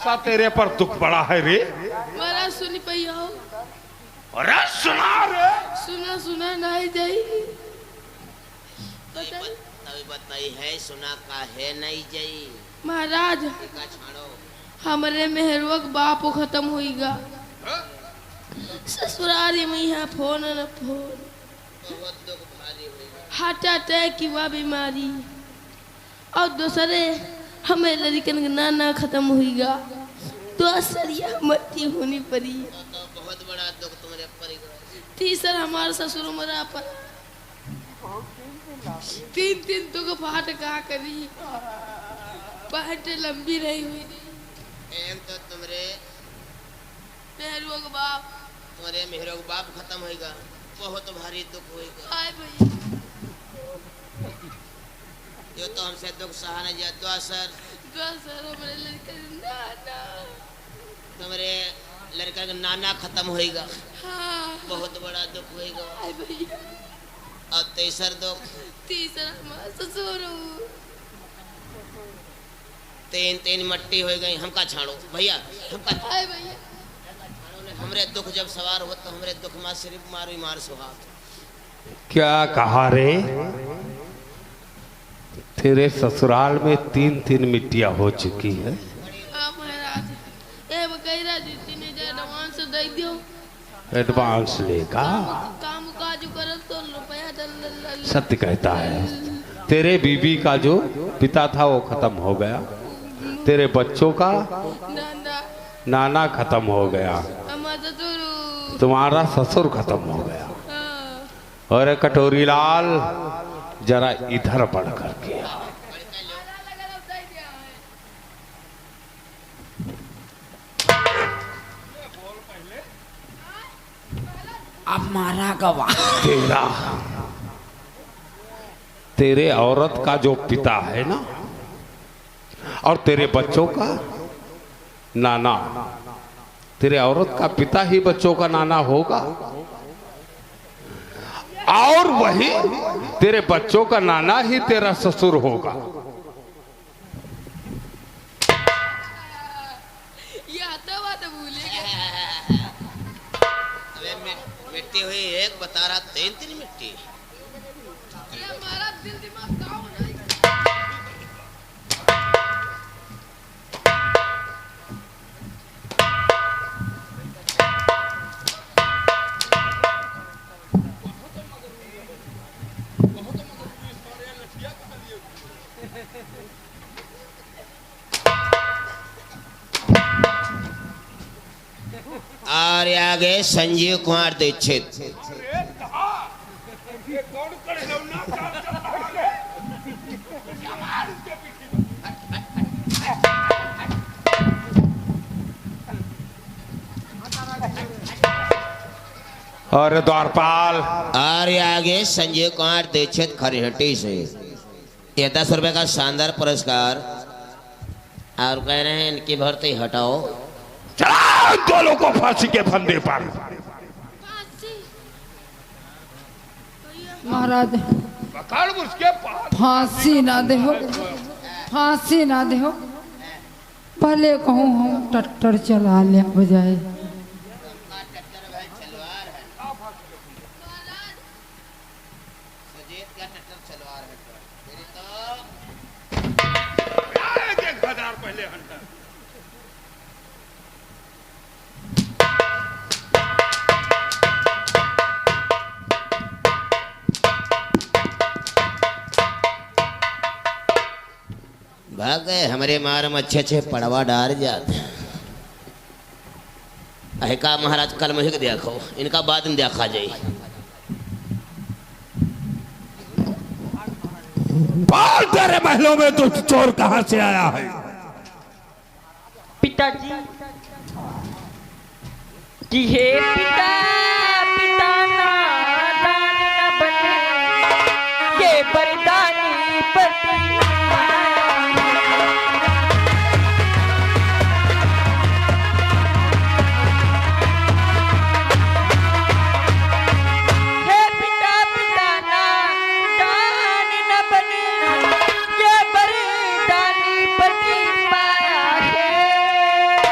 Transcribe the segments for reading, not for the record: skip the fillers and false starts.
सा तेरे पर दुख बड़ा है रे? मारा सुनी पई हो। अरे सुना रे। सुना सुना नहीं जाई। तभी बताई है सुना का है नहीं जाई। महाराज हमारे मेहरवक बाप खत्म होईगा। ससुरारी में यहाँ फोन न फोन। बहुत दुख भारी होगा। हार्ट अटैक की वह बीमारी और दूसरे हमें लड़कन का नाना खत्म होईगा। तो असरिया मती होनी पड़ी। तो बहुत बड़ा दुख तुम्हारे परिवार। तीसरा हमारे ससुर मरा पर 3 तो फाट का करी पहटे लंबी रही हुई। एक तो तुम्हारे मेहरुआ का बाप तुम्हारे मेहरों का बाप खत्म होएगा। बहुत भारी दुख होएगा। आए भैया ये तो हमसे दुख सहा नहीं जाता सर। हमारे लड़के नाना तुम्हारे लड़का का नाना खत्म होएगा। हाँ बहुत बड़ा दुख होएगा। आए भैया और तीसर दुख तीसरा हमारा ससुर तीन मट्टी हो गई। हमका छाड़ो भैया हमका। आए भैया हमरे दुख जब सवार हो तो हमरे दुख में सिर्फ मारो मार सुहाग। क्या कहा रे? तेरे ससुराल में 3 मिट्टियां हो चुकी है। हाँ महाराज ये बकैरा दीदी ने जो एडवांस दे दियो। एडवांस लेगा? काम काज कर तो रुपया डल। सत्य कहता है। तेरे बीबी का जो पिता था वो खत्म हो गया। तेरे बच्चों का नाना नाना खत्म हो गया। हमारा ससुर तुम्हारा ससुर खत्म हो गया। हाँ। और कटोरी लाल जरा इधर बढ़ कर के अब मारा गवा। तेरे औरत का जो पिता है ना और तेरे बच्चों का नाना, तेरे औरत का पिता ही बच्चों का नाना होगा और वही तेरे बच्चों का नाना ही तेरा ससुर होगा। मिट्टी हुई एक बता रहा 3 मिट्टी। हमारा दिल दिमाग काम नहीं। और आगे संजीव कुमार दीक्षित। और द्वारपाल। और आगे संजीव कुमार दीक्षित खरिहटी से ये 10 रुपए का शानदार पुरस्कार। और कह रहे हैं इनकी भर्ती हटाओ। चला दोनों को फांसी के फंदे पर। महाराज पकड़ उसके पास। फांसी ना दे हो, फांसी ना दे हो। भले कहूँ हम टट्टर चला लिया बजाय। भाग गए हमारे मार में अच्छे पड़वा डाल जाते। अहिका महाराज कल मुझे देखो इनका बाद में देखा जाए। बोल तेरे महलों में तो चोर कहां से आया है? पिताजी कि हे पिता पिता नादान न बने ये बरदानी पति। Yeah.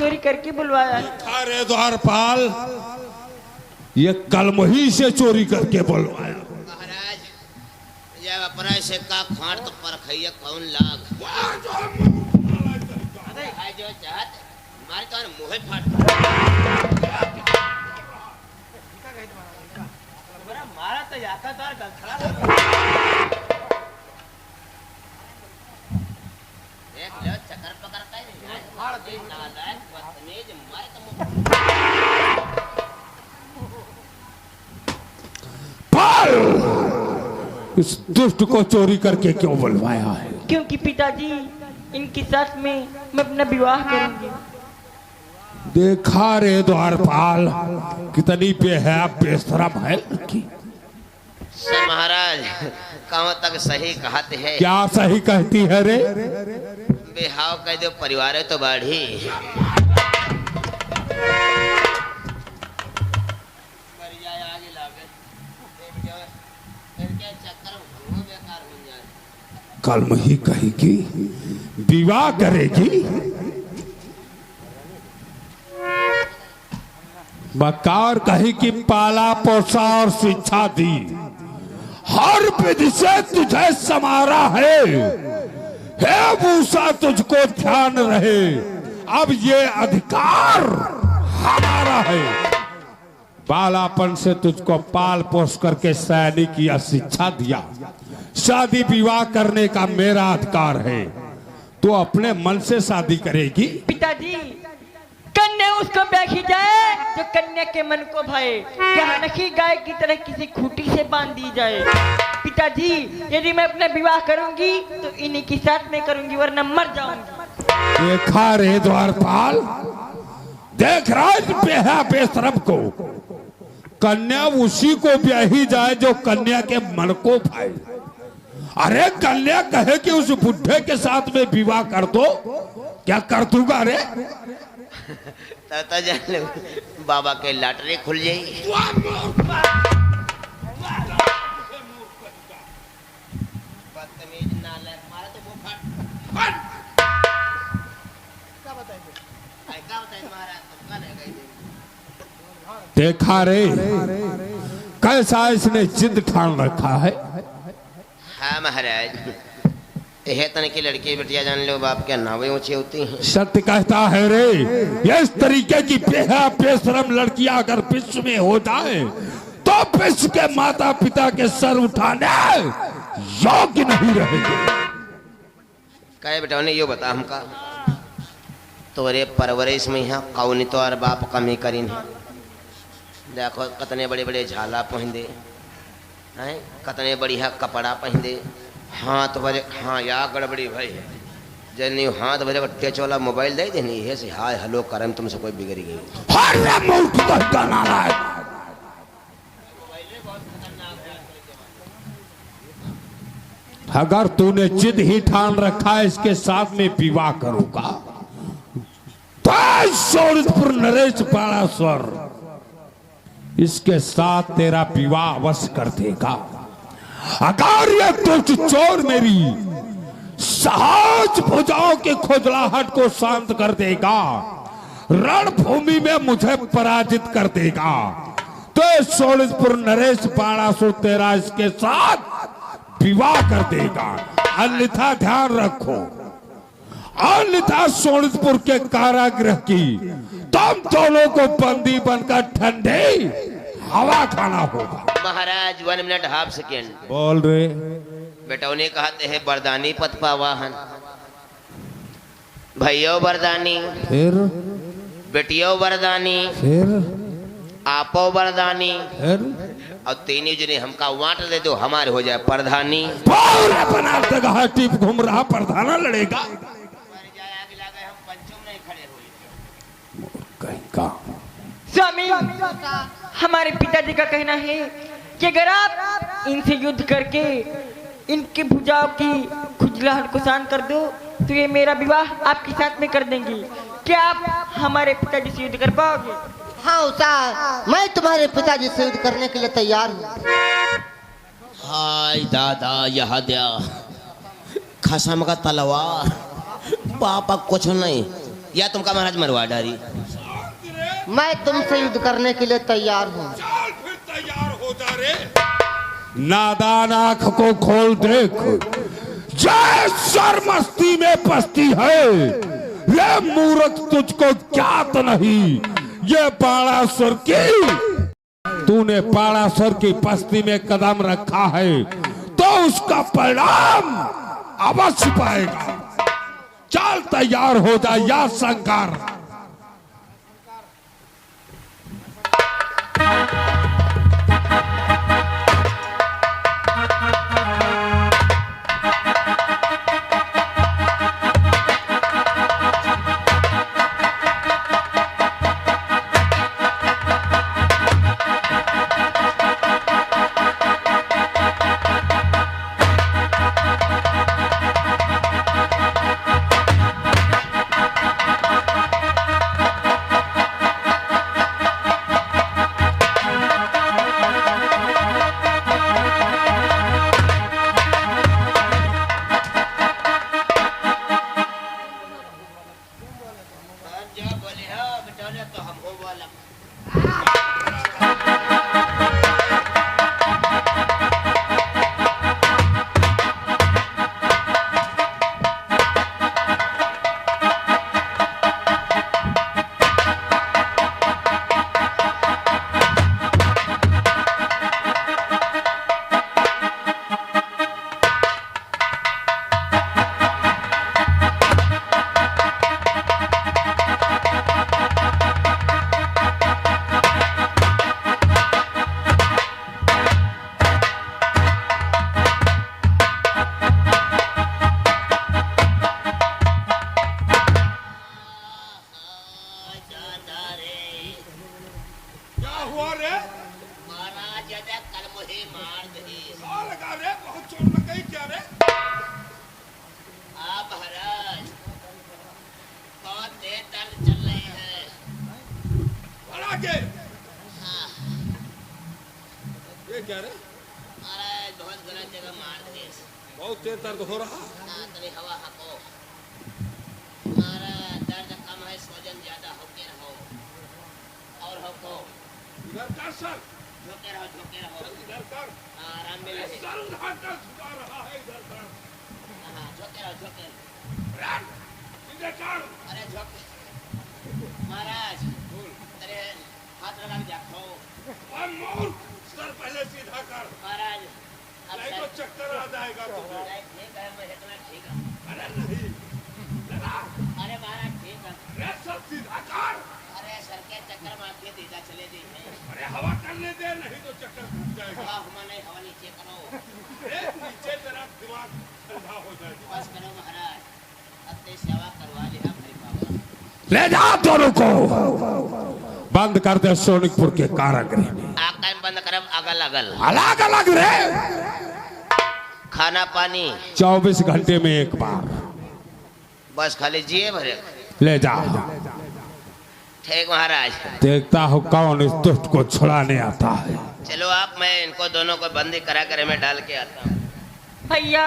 चोरी करके बुलवाया है। अरे द्वारपाल, ये कलमही से चोरी करके बुलवाया। महाराज जब अपना सिक्का खाट तो परखैया कौन लाग है जो चाहत मारे तो मुंह फाट मारा तो जाता तो गलथड़ा एक लो चक्कर पकड़ता है फाड़ दे नालायक बदतमीज मारे तो पाल, इस दुष्ट को चोरी करके क्यों बुलवाया है? क्योंकि पिताजी इनके साथ में मैं अपना विवाह करूंगी। देखा रे द्वारपाल, कितनी बेहया बेशरम है लड़की। सर महाराज कहाँ तक सही कहते हैं? क्या सही कहती है रे? बेहाव कह दो परिवार है तो बाढ़ी कल ही कहेगी विवाह करेगी, बकार कही कि पाला पोसा और शिक्षा दी, हर विधि से तुझे समारा है, हे मूसा तुझको ध्यान रहे, अब ये अधिकार हमारा है। बालापन से तुझको पाल पोस करके सैनिक या शिक्षा दिया, शादी विवाह करने का मेरा अधिकार है। तो अपने मन से शादी करेगी? पिताजी कन्या उसको ब्याही जाए जो कन्या के मन को भाए, यहाँ नखी गाय की तरह किसी खूंटी से बांध दी जाए। पिताजी यदि मैं अपना विवाह करूंगी तो इन्हीं के साथ में करूंगी, वरना मर जाऊंगी। देखा रे द्वारपाल, देख रहा है बेहा बेशरम को। कन्या उसी को ब्याही जाए जो कन्या के मन को भाए। अरे कन्या कहे कि उस बुढ़े के साथ में विवाह कर दो, क्या कर दूंगा रे? तो जान लो बाबा के लॉटरी खुल जाई। बदतमीज नालायक मारा तो मुंह फाट। क्या बताएंगे महाराज, तुम कल है गई। देखा रे कैसा इसने जिद ठान रखा है। हाँ महाराज, यह तन की लड़की बेटिया जान लो बाप के नावे ऊंची होती हैं। सत्य कहता है रे, ये इस तरीके की बेहा बेशरम लड़कियां अगर विश्व में हो जाए तो विश्व के माता पिता के सर उठाने योग्य नहीं रहेंगे। कहे बेटा ने यो बता हमका, तोरे परवरिश में यहाँ कौन तो और बाप कमी करीन है। देखो कितने बड़े बड़े झाला पहन दे हैं, कितने बढ़िया कपड़ा पहन दे, हाथ भरे हाँ या गड़बड़ी भाई है जनी हाथ भरे टच वाला मोबाइल दे देनी है से हाय हेलो करम तुमसे कोई बिगड़ गई। अगर तूने जिद ही ठान रखा है इसके साथ में विवाह करूंगा तो शोणितपुर नरेश पाड़ास्वर इसके साथ तेरा विवाह अवश्य कर देगा। अगर ये दुष्ट चोर मेरी सहज भुजाओं की खुजलाहट को शांत कर देगा, रणभूमि में मुझे पराजित कर देगा, तो शोणितपुर नरेश पाड़ासुर तेरा इसके साथ विवाह कर देगा। अन्यथा ध्यान रखो, अन्यथा शोणितपुर के कारागृह की तुम दोनों को बंदी बनकर ठंडे हवा खाना होगा। महाराज 1 मिनट हाफ सेकेंड बोल रहे बेटा उन्हें कहते हैं बरदानी पथ पावाहन। भैयो बरदानी, फिर बेटियों बरदानी, फिर आपो बरदानी, फिर और तीनों जने हमका वांट दे दो, हमारे हो जाए प्रधानी। पूरा बना जगह टीप घूम रहा प्रधाना लड़ेगा कहीं का। स्वामी हमारे पिताजी का कहना है कि अगर आप इनसे युद्ध करके इनकी भुजाओं की खुजलाहट को शांत कर दो तो ये मेरा विवाह आपके साथ में कर देंगी। क्या आप हमारे पिताजी से युद्ध कर पाओगे? हाँ उषा, मैं तुम्हारे पिताजी से युद्ध करने के लिए तैयार हूँ। हाय दादा यह दिया खसम का तलवार, पापा कुछ नहीं या तुमका महाराज मरवा डारी। मैं तुमसे युद्ध करने के लिए तैयार हूँ। चल फिर तैयार हो जा रे। नादान आंख को खोल देख, जय सर मस्ती में पस्ती है, ये मूर्ख तुझको ज्ञात नहीं, ये पाड़ासुर की, तूने पाड़ासुर की पस्ती में कदम रखा है तो उसका परिणाम अवश्य पाएगा। चल तैयार हो जा या शंकर। क्या रे? बहुत गलत जगह मार दिए। बहुत तेज दर्द हो रहा। हवा हको। दर्द कम है, सोजन ज्यादा होके रहो और हको। इधर कर सर। झोंके रहो। इधर कर। आराम मिले। सर उधर कर, झुका रहा है, इधर कर। हाँ, झोंके रहो। इधर कर। अरे झोंके। महाराज, अरे हाथ लगा के जाओ। सर पहले सीधा कर महाराज, अब नहीं तो चक्कर आ जाएगा तुझे। ठीक है, मैं इतना ठीक है। अरे नहीं लगा। अरे महाराज ठीक है। अरे सर सीधा कर। अरे सर के चक्कर मार के दीदा चले दी है। अरे हवा करने दे, नहीं तो चक्कर टूट जाएगा। हवा नहीं, हवा नीचे करो। नीचे तेरा दिमाग ठंडा हो जाएगा। बस करो महाराज, अपनी सेवा करवा लिया भाई बाबा। ले जा दोनों को बंद कर दे सोनिकपुर के कारागृह में। आकाश बंद करब अगल अलग अलग रे। खाना पानी 24 घंटे में एक बार। बस खाली जिए भरे। ले जा। ठीक महाराज। देखता हूँ कौन इस दुष्ट को छुड़ाने आता है। चलो आप, मैं इनको दोनों को बंदी करा कर मैं डाल के आता हूँ। भैया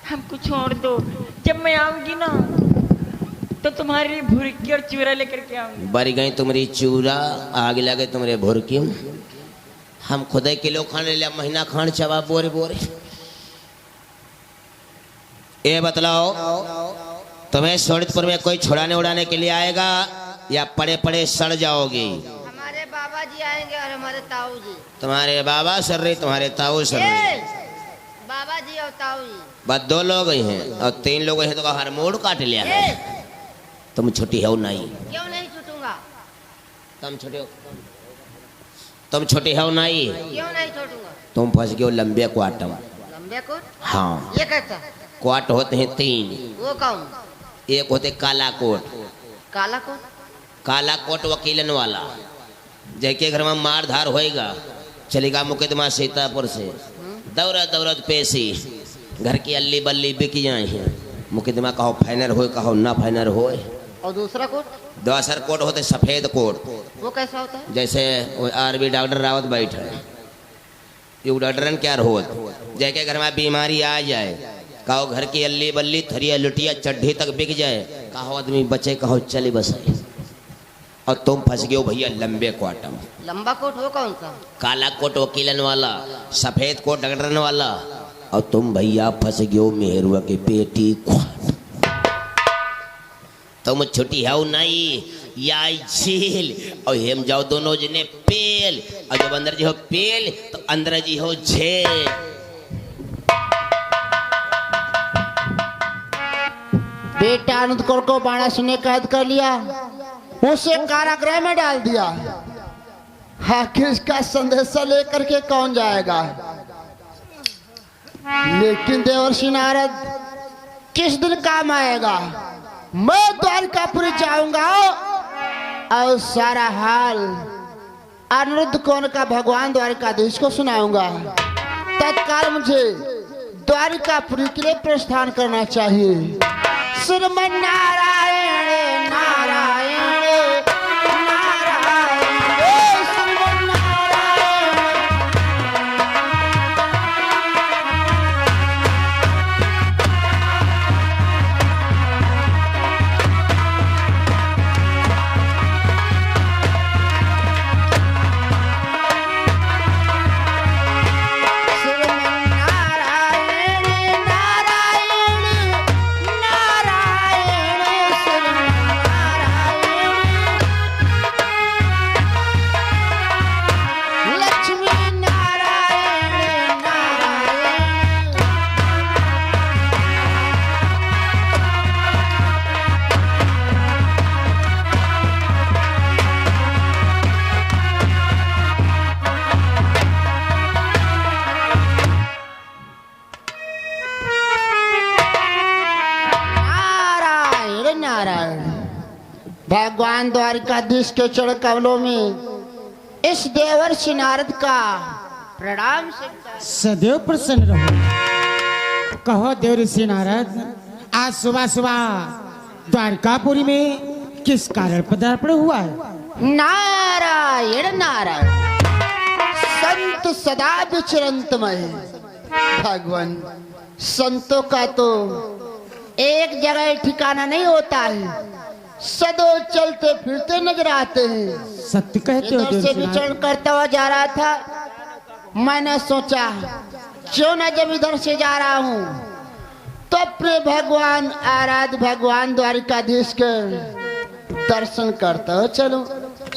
हमको छोड़ दो, जब मैं आऊंगी ना तो तुम्हारी भुरकी और चूरा लेकर के आऊंगी। बरी गई तुम्हारी चूरा, आग लगे तुम्हारे भुरकी। हम खुदे किलो खाने ले, महीना खान चबा बोरे बोरे। ये बतलाओ, तुम्हें सोनितपुर में कोई छुड़ाने उड़ाने के लिए आएगा या पड़े पड़े सड़ जाओगी? हमारे बाबा जी आएंगे और हमारे ताऊ जी। तुम्हारे बाबा सर रही, तुम्हारे ताऊ सर रही। बाबा जी और ताऊ जी बस 2 लोग ही हैं और 3 लोग हैं तो हर मोड़ काट लिया है। तुम छुट्टी हो नहीं? क्यों नहीं छूटूंगा? तुम छोटे हो, तुम छोटी हो नहीं? क्यों नहीं छोड़ूंगा? तुम फंस गए हो लंबे क्वाट में। लंबे कोट? हाँ, ये कैसा? क्वाट होते हैं 3। वो कौन? एक होते काला कोट। काला कोट? काला कोट वकीलन वाला, जैके घर में मार धार होएगा, चलेगा मुकदमा सीतापुर से, दौरत दौरत पेशी, घर की अल्ली बल्ली बिक जाए हैं, मुकदमा कहो फाइनल हो, कहो ना फाइनल हो। और दूसरा कोट? दूसरा कोट होते सफेद कोट। वो कैसा होता है? जैसे आरबी डॉक्टर रावत बैठे, ये डॉक्टर क्या हो, जैके घर में बीमारी आ जाए, कहो घर की अल्ली बल्ली थरिया लुटिया चड्ढी तक बिक जाए, कहो आदमी बचे कहो चले बस और तुम फंस गए हो भैया लंबे कोट में। लंबा कोट वो कौन सा? काला कोट वकीलन वाला, सफेद कोट डॉक्टरन वाला, और तुम भैया फंस गए हो मेहरुआ के पेटी कोट। तुम छुट्टी है नहीं या झील और हम जाओ दोनों जने पेल, और जब अंदर जी हो पेल तो अंदर जी हो झेल। बेटा आनंद कौर को बाणासुर ने कैद कर लिया, उसे कारागृह में डाल दिया। आखिर इसका संदेशा लेकर के कौन जाएगा? लेकिन देवर्षि नारद किस दिन काम आएगा? मैं द्वारकापुरी जाऊंगा और सारा हाल अनिरुद्ध कौन का भगवान द्वारकाधीश को सुनाऊंगा। तत्काल मुझे द्वारकापुरी के लिए प्रस्थान करना चाहिए। श्रीमन नारायण नारायण नारायण श्रीमन नारायण। भगवान द्वारकाधीश के चरण कमलों में इस देवर्षि नारद का प्रणाम। सदैव प्रसन्न रहो। कहो देवर्षि नारद, आज सुबह सुबह द्वारकापुरी में किस कारण पदार्पण हुआ है? नारायण नारायण संत सदा विचरंतमय। भगवान संतों का तो एक जगह ठिकाना नहीं होता है, सदो चलते फिरते नजर आते हैं। सत्य कहते हो इधर से विचरण करता हुआ जा रहा था, मैंने सोचा क्यों न जब इधर से जा रहा हूँ तो अपने भगवान आराध्य भगवान द्वारकाधीश के दर्शन करता हो चलो।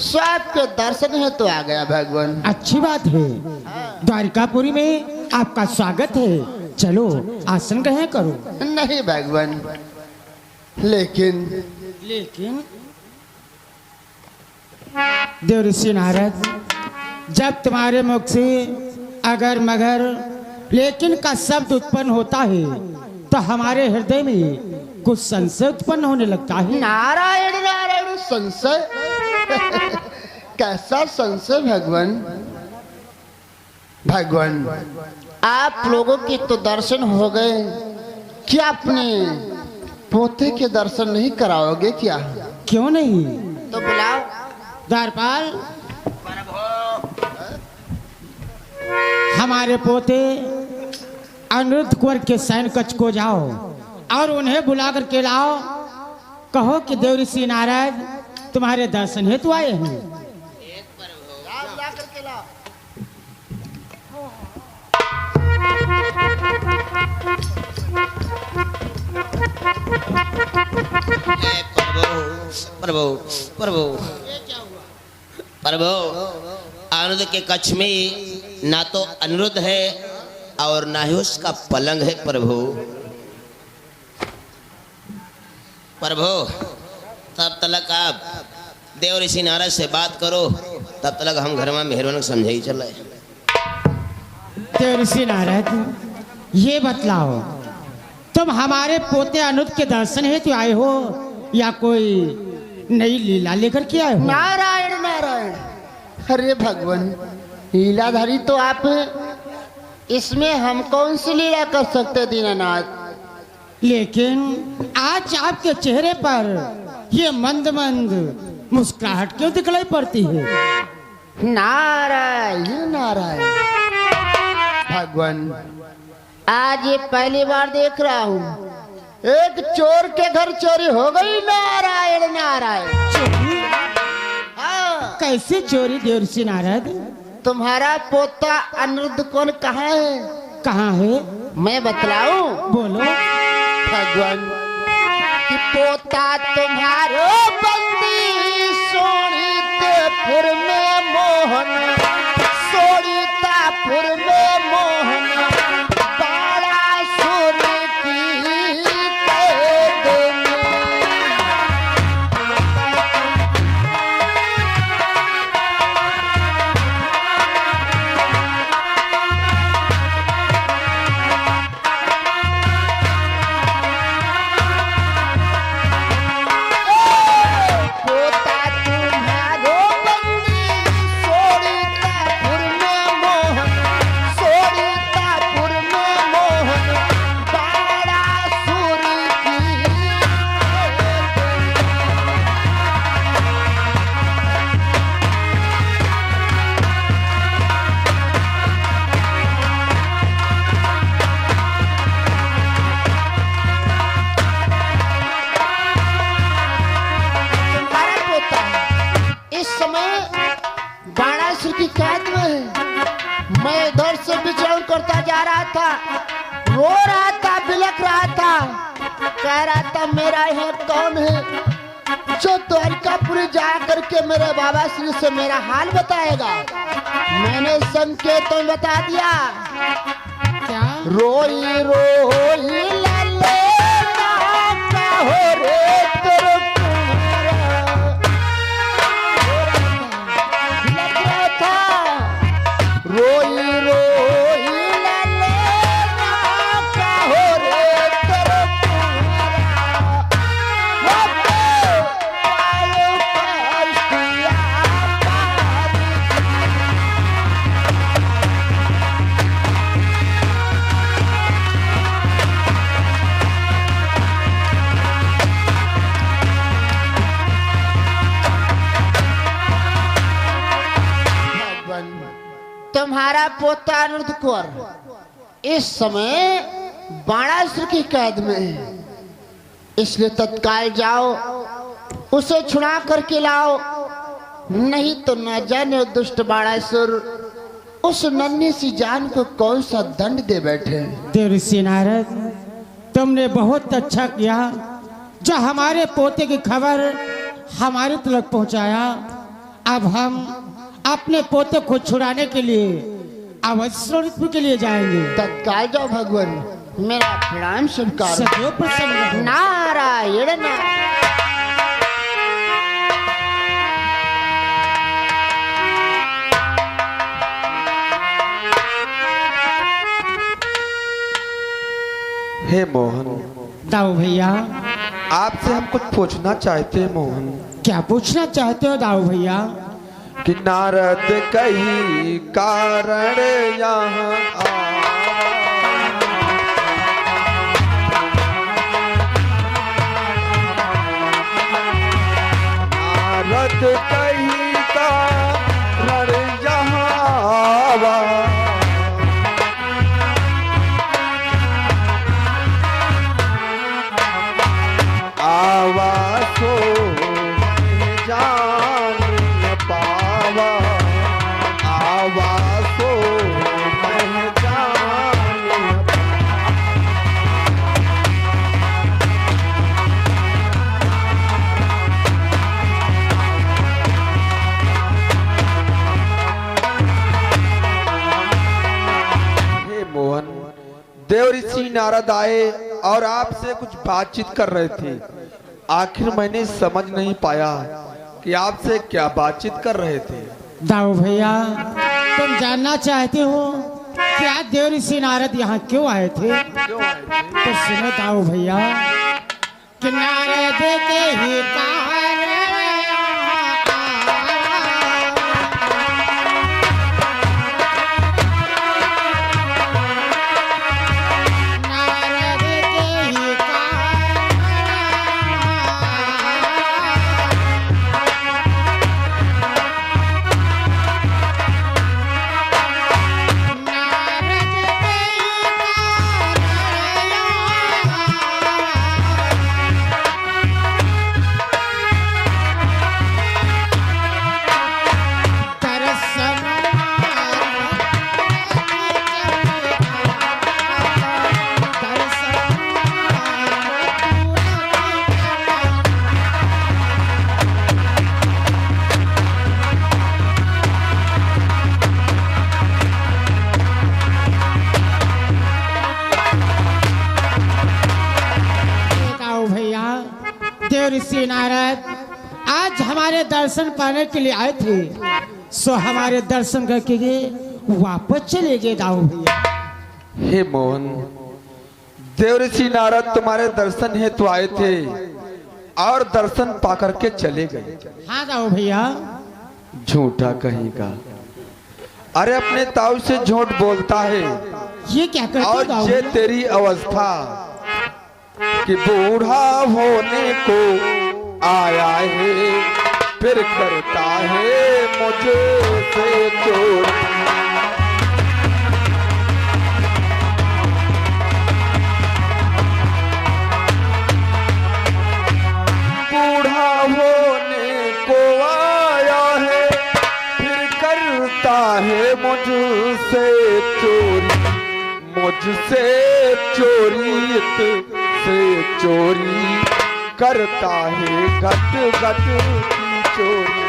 स्वाद के दर्शन है तो आ गया भगवान। अच्छी बात है, द्वारकापुरी में आपका स्वागत है। चलो आसन ग्रहण करो। नहीं भगवान, लेकिन देवर्षि नारद, जब तुम्हारे मुख से अगर मगर लेकिन का शब्द उत्पन्न होता है तो हमारे हृदय में कुछ संशय उत्पन्न होने लगता है। नारायण नारायण संशय कैसा संशय भगवान? भगवान आप लोगों के तो दर्शन हो गए, क्या अपने पोते के दर्शन नहीं कराओगे क्या? क्यों नहीं? तो बुलाओ। द्वारपाल, हमारे पोते अनिरुद्ध कुंवर के सैन कक्ष को जाओ और उन्हें बुला कर के लाओ। कहो कि देवर्षि नारद तुम्हारे दर्शन हेतु आए हैं। प्रभु प्रभु प्रभु अनिरुद्ध के कक्ष में ना तो अनिरुद्ध है और ना ही उसका पलंग है। प्रभु प्रभु तब तक आप देवर्षि नारद से बात करो, तब तक हम घर में मेहरबान समझे ही चले। देवर्षि नारद, ये बतलाओ तुम हमारे पोते अनिरुद्ध के दर्शन हेतु आए हो या कोई नई लीला लेकर के आए हो? नारायण नारायण, अरे भगवान लीलाधारी तो आप, इसमें हम कौन सी लीला कर सकते दीनानाथ? लेकिन आज आपके चेहरे पर ये मंद मंद मुस्कुराहट क्यों दिखलाई पड़ती है? नारायण नारायण भगवान, आज ये पहली बार देख रहा हूँ एक चोर के घर चोरी हो गई। नारायण नारायण। चोरी? हाँ, कैसे चोरी देवर्षि नारद? तुम्हारा पोता अनिरुद्ध कौन कहाँ है? कहाँ है? मैं बतलाऊं? बोलो। भगवान कि पोता तुम्हारो बंदी सोनीतापुर में मोहन, सोनीतापुर में मोहन, बाणासुर की कैद में। पोता तुम्हारो बंदी सोनीतापुर में मोहन, सोनीतापुर में मोहन, बाणासुर की कैद में। तुम्हारा पोता इस समय बाणासुर की कैद में है। मैं इधर से विचरण करता जा रहा था, रो रहा था, बिलख रहा था, कह रहा था मेरा यह कौन है जो द्वारिकापुरी जा करके मेरे बाबा श्री से मेरा हाल बताएगा। मैंने संकेत में बता दिया। क्या? रोई रोई लाले ना हो रे तेरे कुमारा। लग रहा था रोई रोई लाले ना हो रे तेरे कुमारा। वो आयो कष्टिया पारी। तुम्हारा पोता अनिरुद्ध कुंवर इस समय बाणासुर की कैद में है, इसलिए तत्काल जाओ उसे छुड़ा करके लाओ, नहीं तो न जाने दुष्ट बाणासुर उस नन्ही सी जान को कौन सा दंड दे बैठे। देवर्षि नारद, तुमने बहुत अच्छा किया जो हमारे पोते की खबर हमारे तक पहुंचाया। अब हम अपने पोते को छुड़ाने के लिए अवश्य सोनीतपुर के लिए जाएंगे। तत्काल जाओ भगवान, मेरा प्रणाम स्वीकार। सदैव प्रसन्न रहो। नारायण नारायण। हे मोहन, दाऊ भैया, आपसे हम कुछ पूछना चाहते हैं मोहन। क्या पूछना चाहते हो दाऊ भैया? कि नारद कही कारण यहाँ नारद कही कारण यहाँ आवा। आवा सो जान न पावा, आवा सो जान न हे मोहन, देव ऋषि नारद आए और आपसे कुछ बातचीत कर रहे थे। आखिर मैंने समझ नहीं पाया कि आपसे क्या बातचीत कर रहे थे। दाऊ भैया, तुम जानना चाहते हो क्या देव ऋषि नारद यहाँ क्यों आए थे? क्यों आए थे? तो सुनो दाऊ भैया कि नारद के ही कारण नारद के ही कारण ऋषि नारद आज हमारे दर्शन पाने के लिए आए थे, सो हमारे दर्शन करके वापस चले गए दाऊ भैया। हे मोहन, देव ऋषि नारद तुम्हारे दर्शन हेतु आए थे और दर्शन पाकर के चले गए। हाँ दाऊ भैया। झूठा कहीं का, अरे अपने ताऊ से झूठ बोलता है। ये क्या करते और दाऊ ये भैया? तेरी अवस्था कि बूढ़ा होने को आया है, फिर करता है मुझसे चोरी। बूढ़ा होने को आया है, फिर करता है मुझसे चोरी, मुझसे चोरी से चोरी करता है घट घट की चोरी।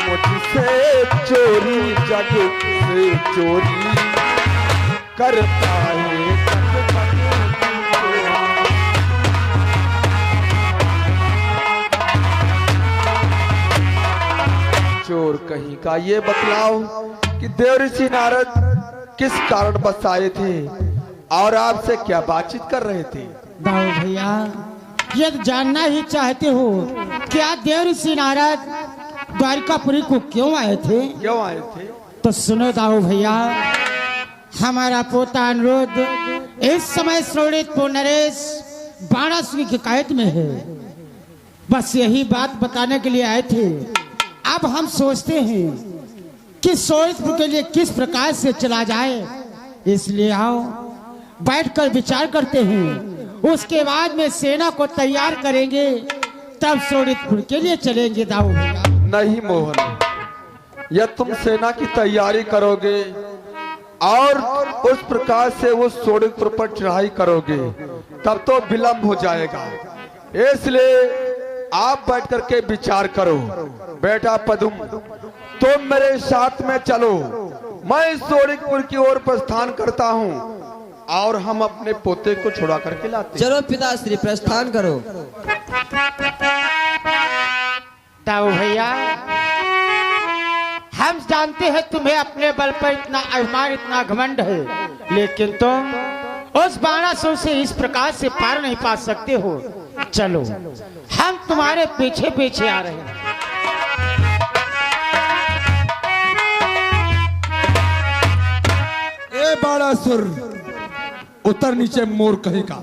मुझसे चोरी जग से चोरी करता है घट घट की चोरी। चोर कहीं का, ये बतलाओ कि देव ऋषि नारद किस कारण बस आए थे और आपसे क्या बातचीत कर रहे थे? दाऊ भैया, ये जानना ही चाहते हो क्या देव ऋषि नारद द्वारिकापुरी को क्यों आए थे? क्यों आए थे? तो सुनो दाऊ भैया, हमारा पोता अनुरुद्ध इस समय श्रोणितपुर नरेश बाणासुरी की कैद में है। बस यही बात बताने के लिए आए थे। अब हम सोचते हैं कि श्रोणितपुर के लिए किस प्रकार से चला जाए, इसलिए आओ बैठकर विचार करते हैं। उसके बाद में सेना को तैयार करेंगे, तब श्रोणितपुर के लिए चलेंगे दाऊ भैया। नहीं मोहन, यह तुम सेना की तैयारी करोगे और उस प्रकार से वो श्रोणितपुर पर चढ़ाई करोगे, तब तो विलंब हो जाएगा। इसलिए आप बैठ करके विचार करो। बेटा पदुम, तुम मेरे साथ में चलो, मैं श्रोणितपुर की ओर प्रस्थान करता हूँ और हम अपने पोते को छुड़ा करके लाते। चलो पिताश्री, प्रस्थान करो। दाऊ भैया, हम जानते हैं तुम्हें अपने बल पर इतना अभिमान, इतना घमंड है, लेकिन तुम उस बाणासुर से इस प्रकार से पार नहीं पा सकते हो। चलो, हम तुम्हारे पीछे पीछे आ रहे हैं। ए बाणासुर, उतर नीचे मोर कहीं का।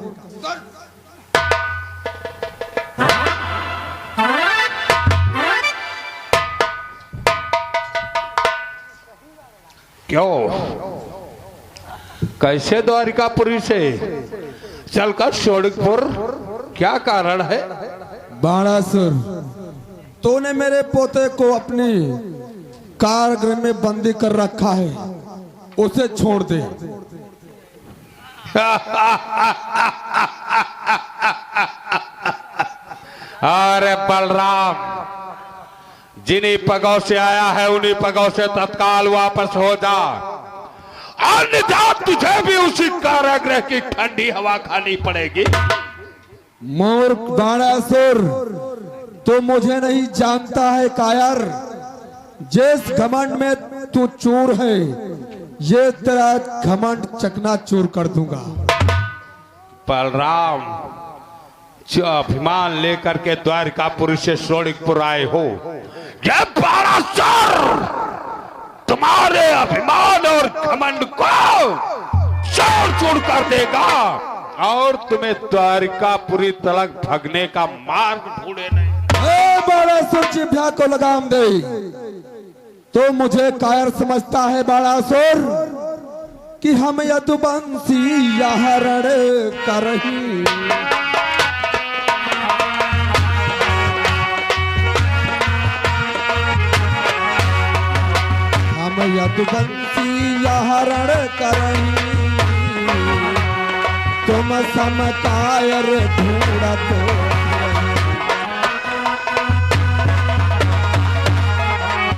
क्यों, कैसे द्वारिकापुरी से चलकर श्रोणितपुर, क्या कारण है? बाणासुर, तूने मेरे पोते को अपने कारागृह में बंदी कर रखा है, उसे छोड़ दे। अरे बलराम, जिन्हीं पगों से आया है उन्हीं पगों से तत्काल वापस हो जा, अन्यथा तुझे भी उसी कारागृह की ठंडी हवा खानी पड़ेगी। मूर्ख बाणासुर, तो मुझे नहीं जानता है कायर। जिस घमंड में तू चूर है, ये तेरा घमंड चकनाचूर कर दूंगा। बलराम, जो अभिमान लेकर के द्वारिकापुरी से श्रोणितपुर आए हो, ये बाणासुर तुम्हारे अभिमान और घमंड को चूर चूर कर देगा और तुम्हें द्वारिकापुरी तलक भगने का मार्ग ढूंढे नहीं। बाणासुर जिभ्या को लगाम दे। तो मुझे कायर समझता है बाणासुर कि हम यदुवंशी या हरण करही। हम यदुवंशी या हरण करही, तुम सम कायर ढूंढत